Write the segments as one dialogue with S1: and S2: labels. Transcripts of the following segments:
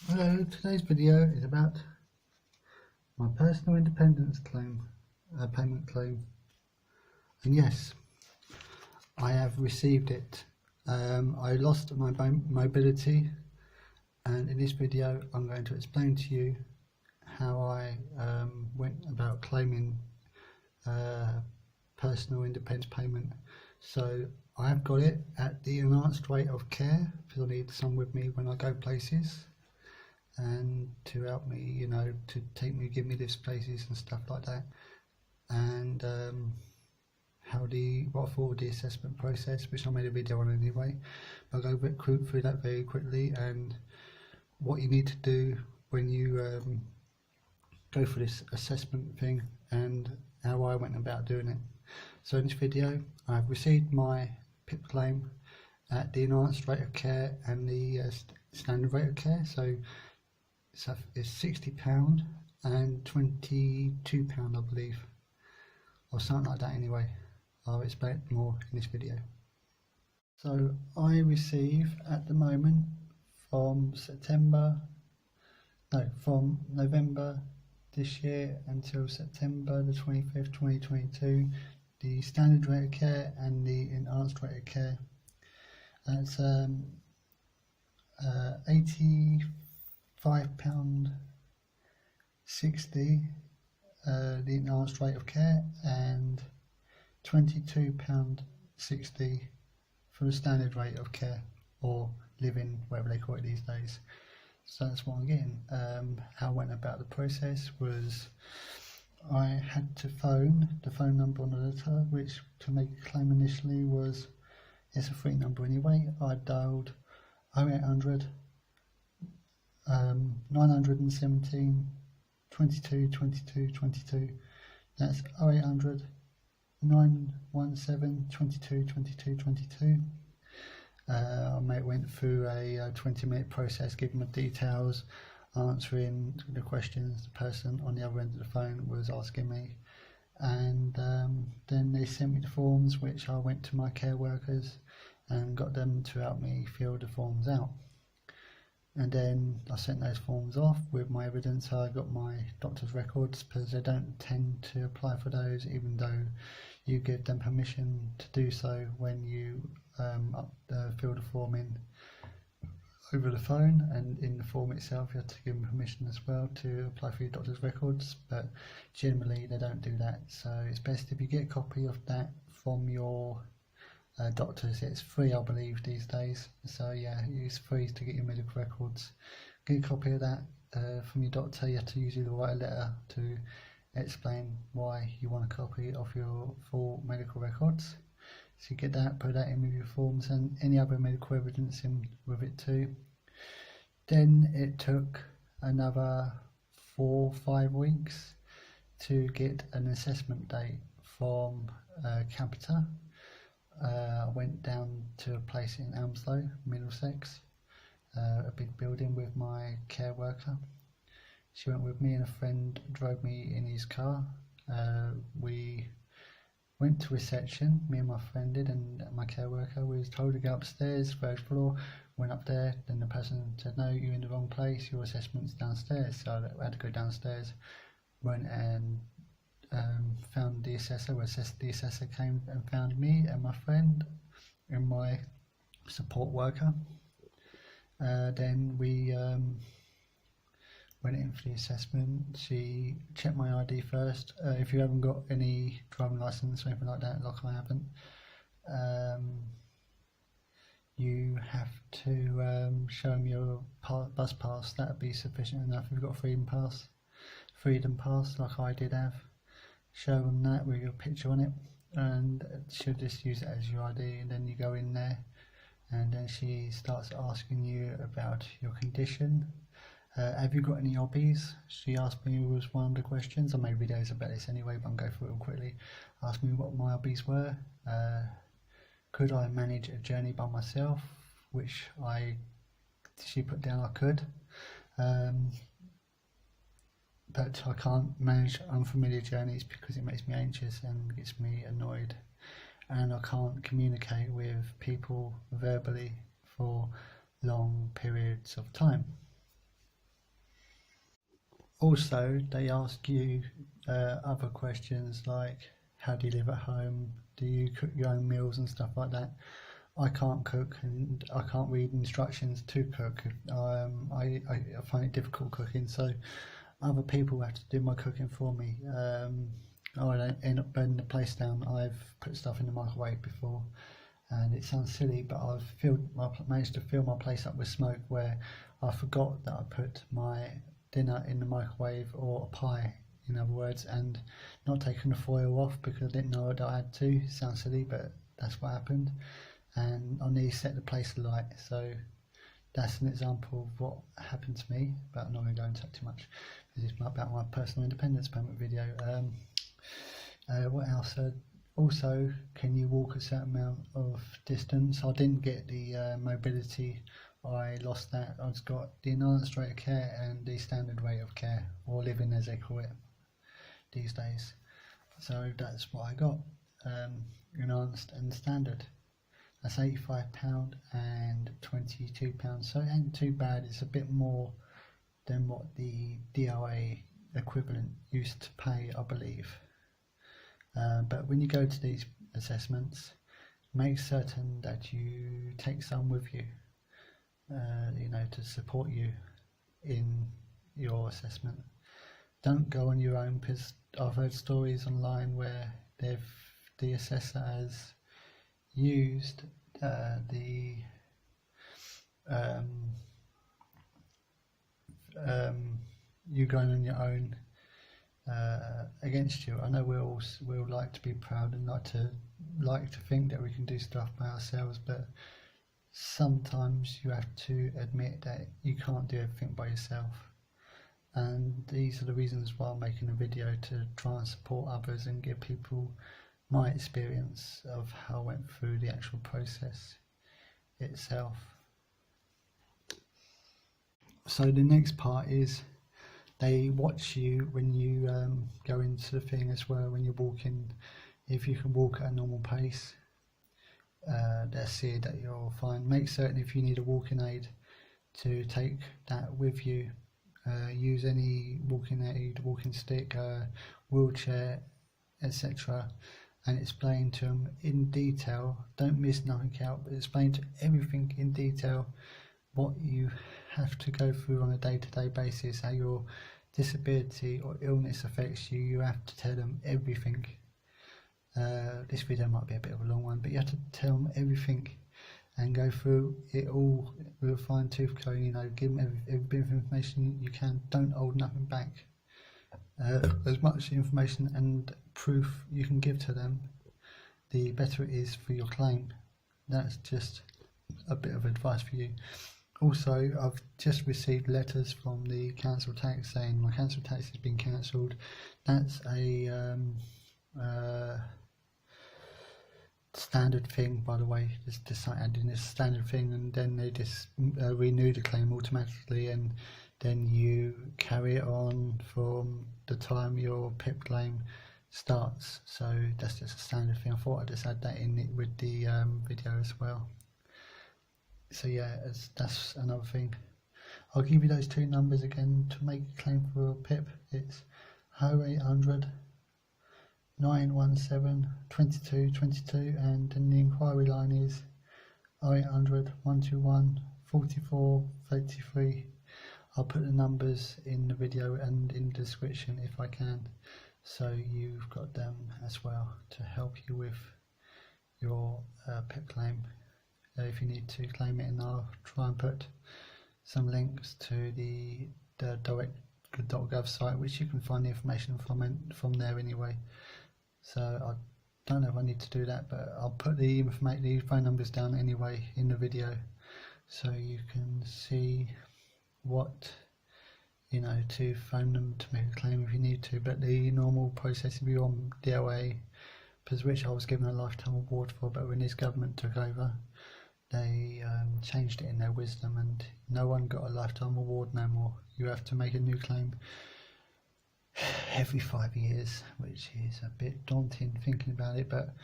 S1: Hello, today's video is about my personal independence claim, payment claim, and yes, I have received it. I lost my mobility, and in this video I'm going to explain to you how I went about claiming personal independence payment. So I have got it at the enhanced rate of care because I need someone with me when I go places and to help me, to give me lifts places and stuff like that, and what for the assessment process, which I made a video on anyway. I'll go through that very quickly and what you need to do when you go for this assessment thing and how I went about doing it. So in this video, I've received my PIP claim at the enhanced rate of care and the standard rate of care. So it's £60 and £22, I believe, or something like that anyway. I'll explain more in this video. So I receive at the moment from November this year until September the 25th, 2022, the standard rate of care and the enhanced rate of care. That's £85.60 the enhanced rate of care, and £22.60 for the standard rate of care, or living, whatever they call it these days. So that's what I'm getting. How I went about the process was I had to phone the phone number on the letter, which to make a claim initially was, it's a free number anyway. I dialed 0800 917 22 22 22. That's 0800 917 22 22 22. I went through a 20-minute process, giving my details, answering the questions the person on the other end of the phone was asking me, and then they sent me the forms, which I went to my care workers and got them to help me fill the forms out. And then I sent those forms off with my evidence. I got my doctor's records, because they don't tend to apply for those, even though you give them permission to do so when you fill the form in over the phone, and in the form itself you have to give them permission as well to apply for your doctor's records, but generally they don't do that. So it's best if you get a copy of that from your doctors. It's free, I believe, these days. So yeah, it's free to get your medical records. Get a copy of that from your doctor. You have to usually write a letter to explain why you want a copy of your full medical records. So you get that, put that in with your forms and any other medical evidence in with it too. Then it took another 4 or 5 weeks to get an assessment date from Capita. I went down to a place in Elmslow, Middlesex, a big building, with my care worker. She went with me, and a friend drove me in his car. We went to reception, me and my friend did, and my care worker. We was told to go upstairs, first floor. Went up there, then the person said, no, you're in the wrong place, your assessment's downstairs. So I had to go downstairs. Went and found the assessor. The assessor came and found me and my friend and my support worker. Then we went in for the assessment. She checked my ID first. If you haven't got any driving license or anything like that, like I haven't, you have to show them your bus pass. That would be sufficient enough. If you've got a freedom pass like I did have, show them that with your picture on it, and she'll just use it as your ID. And then you go in there, and then she starts asking you about your condition. Have you got any hobbies? She asked me, was one of the questions. I made videos about this anyway, but I'll go through it quickly. Asked me what my hobbies were. Could I manage a journey by myself? Which she put down I could. But I can't manage unfamiliar journeys because it makes me anxious and gets me annoyed, and I can't communicate with people verbally for long periods of time. Also, they ask you other questions like, how do you live at home? Do you cook your own meals and stuff like that? I can't cook and I can't read instructions to cook. I find it difficult cooking, so other people have to do my cooking for me. I don't end up burning the place down. I've put stuff in the microwave before, and it sounds silly, but I've managed to fill my place up with smoke where I forgot that I put my dinner in the microwave, or a pie in other words, and not taken the foil off because I didn't know that I had to. Sounds silly, but that's what happened, and I nearly set the place alight. So that's an example of what happened to me, but I'm not going to go into that too much because it's about my personal independence payment video. What else? Also, can you walk a certain amount of distance? I didn't get the mobility, I lost that. I've got the enhanced rate of care and the standard rate of care, or living as they call it these days. So that's what I got, enhanced and standard. That's £85 and £22, so it ain't too bad. It's a bit more than what the DOA equivalent used to pay, I believe. But when you go to these assessments, make certain that you take someone with you, to support you in your assessment. Don't go on your own, because I've heard stories online where the assessor has used you going on your own against you. I know we'll like to be proud and like to think that we can do stuff by ourselves, but sometimes you have to admit that you can't do everything by yourself. And these are the reasons why I'm making a video, to try and support others and give people my experience of how I went through the actual process itself. So the next part is they watch you when you go into the thing as well, when you're walking. If you can walk at a normal pace, they'll see that you're fine. Make certain if you need a walking aid to take that with you. Use any walking aid, walking stick, wheelchair, etc. and explain to them in detail. Don't miss nothing out, but explain to everything in detail what you have to go through on a day-to-day basis, how your disability or illness affects you. You have to tell them everything. This video might be a bit of a long one, but you have to tell them everything and go through it all with a fine-tooth comb. Give them every bit of information you can. Don't hold nothing back. As much information and proof you can give to them, the better it is for your claim. That's just a bit of advice for you. Also, I've just received letters from the council tax saying my council tax has been cancelled. That's a standard thing, by the way. Just adding this standard thing, and then they just renew the claim automatically, and then you carry it on from the time your PIP claim starts. So that's just a standard thing. I thought I'd just add that in with the video as well. So yeah, that's another thing. I'll give you those two numbers again to make a claim for a PIP. It's 0800 917 2222, and then the inquiry line is 0800 121 44 33. I'll put the numbers in the video and in the description if I can, so you've got them as well to help you with your PIP claim if you need to claim it. And I'll try and put some links to the direct.gov site, which you can find the information from there anyway. So I don't know if I need to do that, but I'll put the phone numbers down anyway in the video, so you can see what, to phone them to make a claim if you need to. But the normal process, if you're on DOA, which I was given a lifetime award for, but when this government took over, they changed it in their wisdom, and no one got a lifetime award no more. You have to make a new claim every 5 years, which is a bit daunting thinking about it, but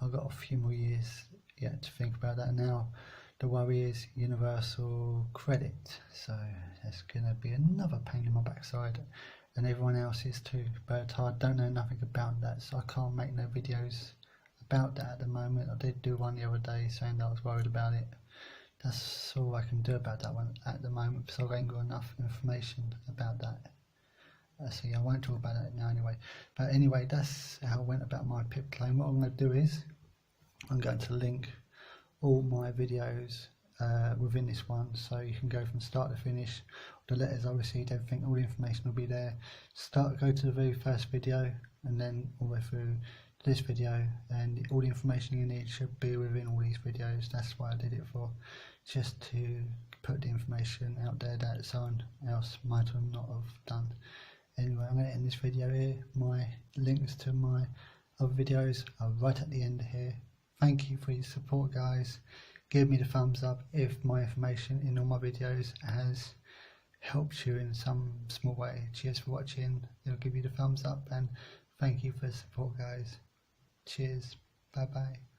S1: I've got a few more years yet to think about that. Now the worry is universal credit, so that's going to be another pain in my backside and everyone else is too, but I don't know nothing about that, so I can't make no videos about that at the moment. I did do one the other day saying that I was worried about it. That's all I can do about that one at the moment, because I ain't got enough information about that. So yeah, I won't talk about that now anyway. But anyway, that's how I went about my PIP claim. What I'm going to do is I'm going to link all my videos within this one, so you can go from start to finish. The letters I received, everything, all the information will be there. Go to the very first video and then all the way through this video, and all the information you need should be within all these videos. That's what I did it for, just to put the information out there that someone else might have not have done. Anyway, I'm going to end this video here. My links to my other videos are right at the end here. Thank you for your support, guys. Give me the thumbs up if my information in all my videos has helped you in some small way. Cheers for watching. I'll give you the thumbs up, and thank you for the support, guys. Cheers. Bye bye.